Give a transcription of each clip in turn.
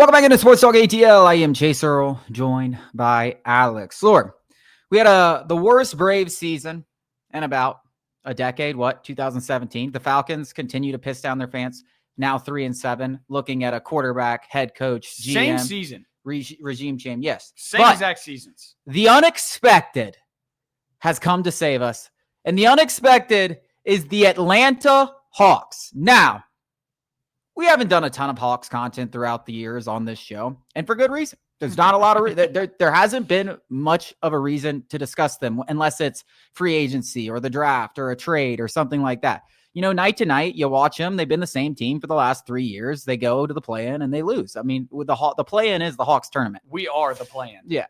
Welcome back into Sports Talk ATL. I am Chase Earl, joined by Alex. Lord, we had the worst Braves season in about a decade. 2017. The Falcons continue to piss down their fans. Now 3-7, looking at a quarterback, head coach, GM. Same season. Regime change, yes. Same exact seasons. The unexpected has come to save us. And the unexpected is the Atlanta Hawks. Now, we haven't done a ton of Hawks content throughout the years on this show, and for good reason. There's not a lot of there hasn't been much of a reason to discuss them unless it's free agency or the draft or a trade or something like that. You know, night to night, you watch them. They've been the same team for the last 3 years. They go to the play-in and they lose. I mean, with the play-in is the Hawks tournament. We are the play-in. Yeah,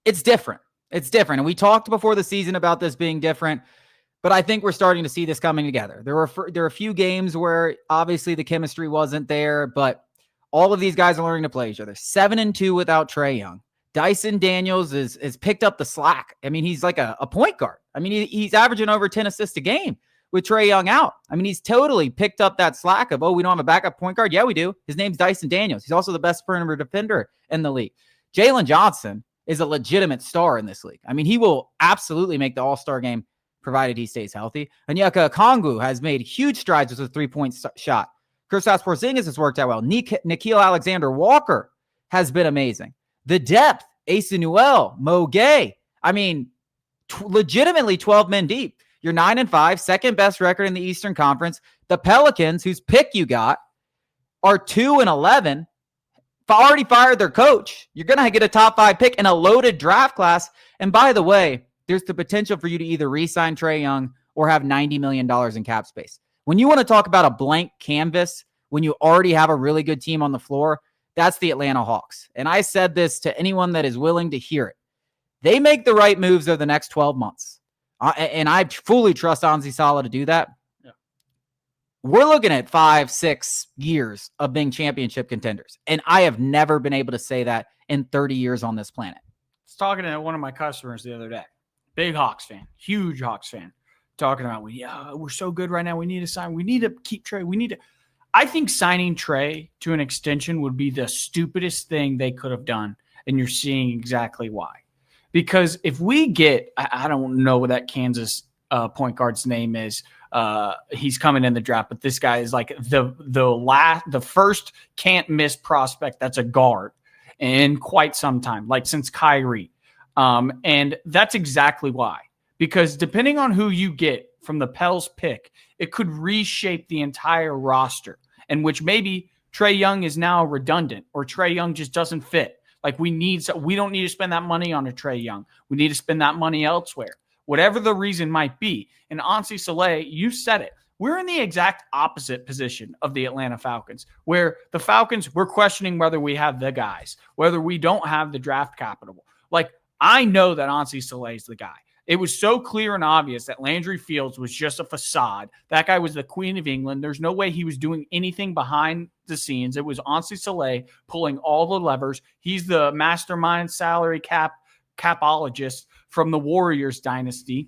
it's different. It's different, and we talked before the season about this being different. But I think we're starting to see this coming together. There are a few games where obviously the chemistry wasn't there, but all of these guys are learning to play each other. 7-2 without Trae Young. Dyson Daniels is picked up the slack. I mean, he's like a point guard. I mean, he's averaging over 10 assists a game with Trae Young out. I mean, he's totally picked up that slack of, we don't have a backup point guard. Yeah, we do. His name's Dyson Daniels. He's also the best perimeter defender in the league. Jalen Johnson is a legitimate star in this league. I mean, he will absolutely make the All-Star game provided he stays healthy. Onyeka Okongwu has made huge strides with a three-point shot. Kristaps Porzingis has worked out well. Nickeil Alexander-Walker has been amazing. The depth, Asa Newell, Mo Gay. I mean, legitimately 12 men deep. You're 9-5, second best record in the Eastern Conference. The Pelicans, whose pick you got, are 2-11. Already fired their coach. You're going to get a top 5 pick in a loaded draft class. And by the way, there's the potential for you to either re-sign Trae Young or have $90 million in cap space. When you want to talk about a blank canvas, when you already have a really good team on the floor, that's the Atlanta Hawks. And I said this to anyone that is willing to hear it. They make the right moves over the next 12 months. And I fully trust Anzi Salah to do that. Yeah. We're looking at 5-6 years of being championship contenders. And I have never been able to say that in 30 years on this planet. I was talking to one of my customers the other day. Big Hawks fan, huge Hawks fan, talking about, we're so good right now. We need to sign. We need to keep Trae. I think signing Trae to an extension would be the stupidest thing they could have done. And you're seeing exactly why. Because if we get, I don't know what that Kansas point guard's name is. He's coming in the draft, but this guy is like the first can't miss prospect that's a guard in quite some time, like since Kyrie. And that's exactly why, because depending on who you get from the Pels pick, it could reshape the entire roster, in which maybe Trae Young is now redundant or Trae Young just doesn't fit. Like we don't need to spend that money on a Trae Young. We need to spend that money elsewhere, whatever the reason might be. And Ansi Soleil, you said it. We're in the exact opposite position of the Atlanta Falcons, where the Falcons, we're questioning whether we have the guys, whether we don't have the draft capital. Like, I know that Ansi Soleil is the guy. It was so clear and obvious that Landry Fields was just a facade. That guy was the Queen of England. There's no way he was doing anything behind the scenes. It was Ansi Soleil pulling all the levers. He's the mastermind salary capologist from the Warriors dynasty.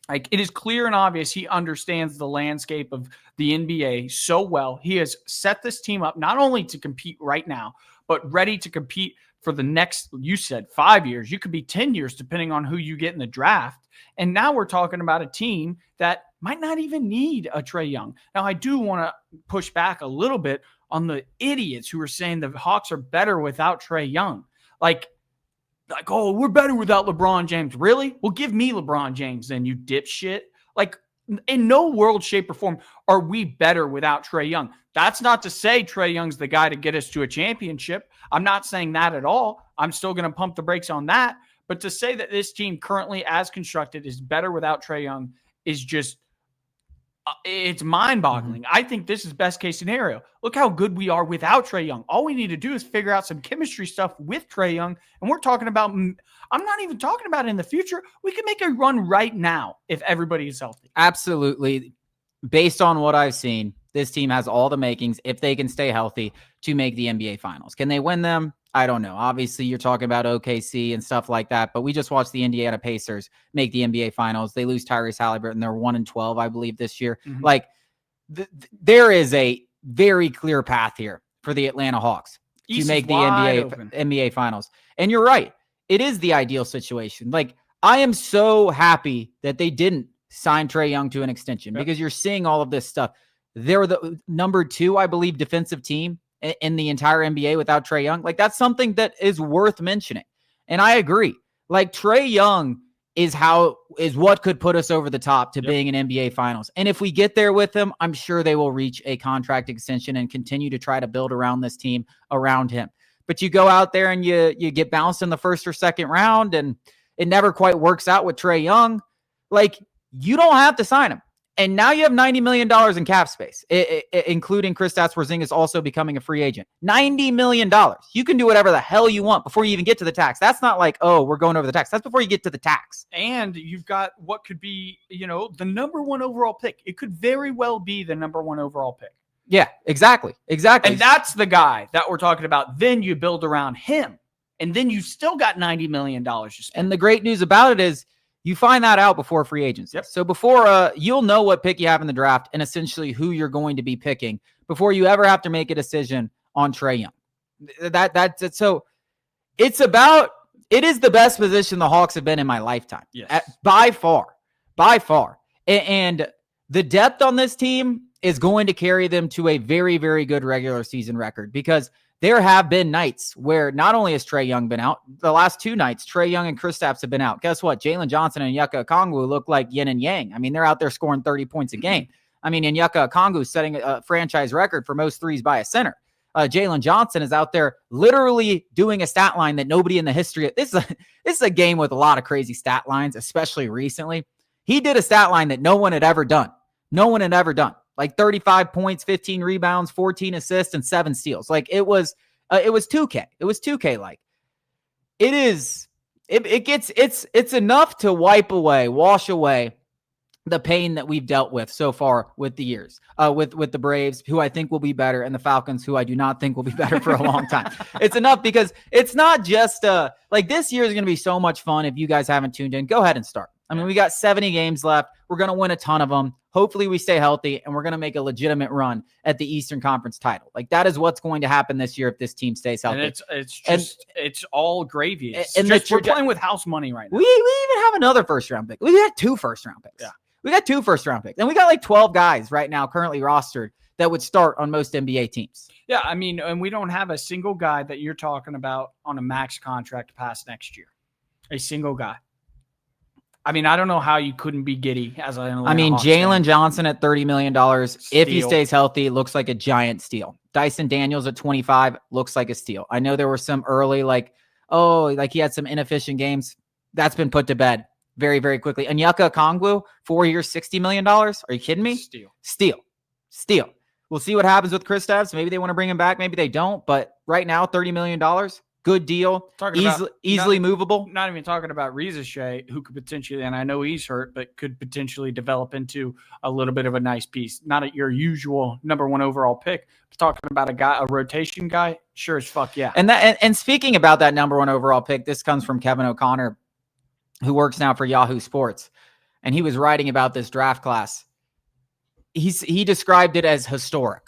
Like, it is clear and obvious he understands the landscape of the NBA so well. He has set this team up not only to compete right now, but ready to compete for the next, you said 5 years. You could be 10 years depending on who you get in the draft. And now we're talking about a team that might not even need a Trae Young. Now, I do want to push back a little bit on the idiots who are saying the Hawks are better without Trae Young. Like, oh, we're better without LeBron James. Really? Well, give me LeBron James then, you dipshit. Like, in no world, shape, or form are we better without Trae Young. That's not to say Trae Young's the guy to get us to a championship. I'm not saying that at all. I'm still going to pump the brakes on that. But to say that this team currently as constructed is better without Trae Young is just, it's mind-boggling. I think this is best case scenario. Look how good we are without Trae Young. All we need to do is figure out some chemistry stuff with Trae Young. And we're talking about, I'm not even talking about in the future. We can make a run right now if everybody is healthy. Absolutely. Based on what I've seen, this team has all the makings, if they can stay healthy, to make the NBA Finals. Can they win them? I don't know. Obviously, you're talking about OKC and stuff like that, but we just watched the Indiana Pacers make the NBA Finals. They lose Tyrese Halliburton. They're 1-12, I believe, this year. Like, there is a very clear path here for the Atlanta Hawks. to make the NBA finals. And you're right. It is the ideal situation. Like, I am so happy that they didn't sign Trey Young to an extension because you're seeing all of this stuff. They're the number 2, I believe, defensive team in the entire NBA without Trey Young. Like, that's something that is worth mentioning. And I agree. Like, Trey Young is what could put us over the top to being an NBA finals. And if we get there with him, I'm sure they will reach a contract extension and continue to try to build around this team around him. But you go out there and you get bounced in the first or second round and it never quite works out with Trey Young. Like, you don't have to sign him. And now you have $90 million in cap space, including Kristaps Porzingis also becoming a free agent. $90 million. You can do whatever the hell you want before you even get to the tax. That's not like, oh, we're going over the tax. That's before you get to the tax. And you've got what could be, the number 1 overall pick. It could very well be the number 1 overall pick. Yeah, exactly. And that's the guy that we're talking about. Then you build around him. And then you still got $90 million to spend. And the great news about it is, you find that out before free agency. So before you'll know what pick you have in the draft and essentially who you're going to be picking before you ever have to make a decision on Trey Young. That's it. So it is the best position the Hawks have been in my lifetime. Yes. By far. And the depth on this team is going to carry them to a very, very good regular season record because there have been nights where not only has Trae Young been out, the last 2 nights, Trae Young and Kristaps have been out. Guess what? Jalen Johnson and Onyeka Okongwu look like yin and yang. I mean, they're out there scoring 30 points a game. I mean, Onyeka Okongwu is setting a franchise record for most threes by a center. Jalen Johnson is out there literally doing a stat line that nobody in the history of this is a game with a lot of crazy stat lines, especially recently. He did a stat line that no one had ever done. Like 35 points, 15 rebounds, 14 assists, and 7 steals. Like it was 2K. It was 2K like. It's enough to wash away the pain that we've dealt with so far with the years, with the Braves, who I think will be better, and the Falcons, who I do not think will be better for a long time. It's enough because it's not just like this year is going to be so much fun. If you guys haven't tuned in, go ahead and start. I mean, we got 70 games left. We're going to win a ton of them. Hopefully we stay healthy and we're going to make a legitimate run at the Eastern Conference title. Like that is what's going to happen this year if this team stays healthy. And it's all gravy. We're playing with house money right now. We even have another first-round pick. We got 2 first-round picks. Yeah. We got 2 first-round picks. And we got like 12 guys right now currently rostered that would start on most NBA teams. Yeah, I mean, and we don't have a single guy that you're talking about on a max contract past next year. A single guy. I mean, I don't know how you couldn't be giddy as an Atlanta Hawks Jalen fan. Johnson at $30 million, if he stays healthy, looks like a giant steal. Dyson Daniels at 25 looks like a steal. I know there were some early, he had some inefficient games. That's been put to bed very, very quickly. Onyeka Okongwu, 4 years, $60 million. Are you kidding me? Steal. We'll see what happens with Kristaps. Maybe they want to bring him back. Maybe they don't. But right now, $30 million. Good deal. Easily movable. Not even talking about Reza Shea, who could potentially, and I know he's hurt, but could potentially develop into a little bit of a nice piece. Not at your usual number 1 overall pick. Talking about a rotation guy, sure as fuck, yeah. And speaking about that number 1 overall pick, this comes from Kevin O'Connor, who works now for Yahoo Sports, and he was writing about this draft class. He described it as historic.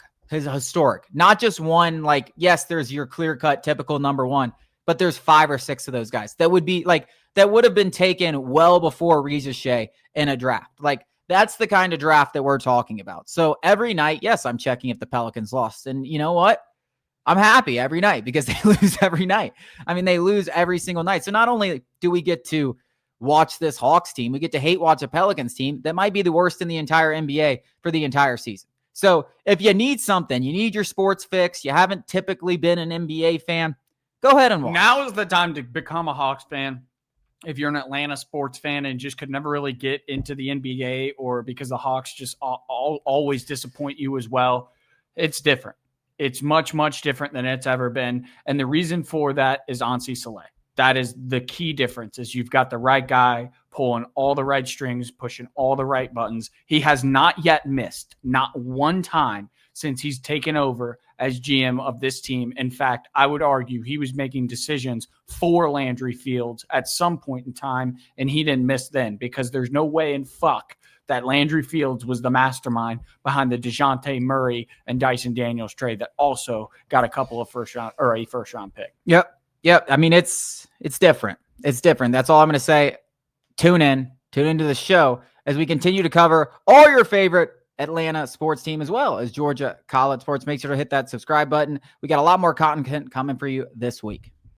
Not just one, yes, there's your clear-cut typical number 1, but there's 5 or 6 of those guys that would be that would have been taken well before Reza Shea in a draft. Like that's the kind of draft that we're talking about. So every night, yes, I'm checking if the Pelicans lost. And you know what? I'm happy every night because they lose every night. I mean, they lose every single night. So not only do we get to watch this Hawks team, we get to hate watch a Pelicans team that might be the worst in the entire NBA for the entire season. So if you need something, you need your sports fix, you haven't typically been an NBA fan, go ahead and watch. Now is the time to become a Hawks fan. If you're an Atlanta sports fan and just could never really get into the NBA or because the Hawks just always disappoint you as well, it's different. It's much, much different than it's ever been. And the reason for that is Ansi Saleh. That is the key difference is you've got the right guy pulling all the right strings, pushing all the right buttons. He has not yet missed, not one time since he's taken over as GM of this team. In fact, I would argue he was making decisions for Landry Fields at some point in time, and he didn't miss then because there's no way in fuck that Landry Fields was the mastermind behind the DeJounte Murray and Dyson Daniels trade that also got a couple of a first round pick. Yep. I mean, it's different. It's different. That's all I'm going to say. Tune into the show as we continue to cover all your favorite Atlanta sports team as well as Georgia college sports. Make sure to hit that subscribe button. We got a lot more content coming for you this week.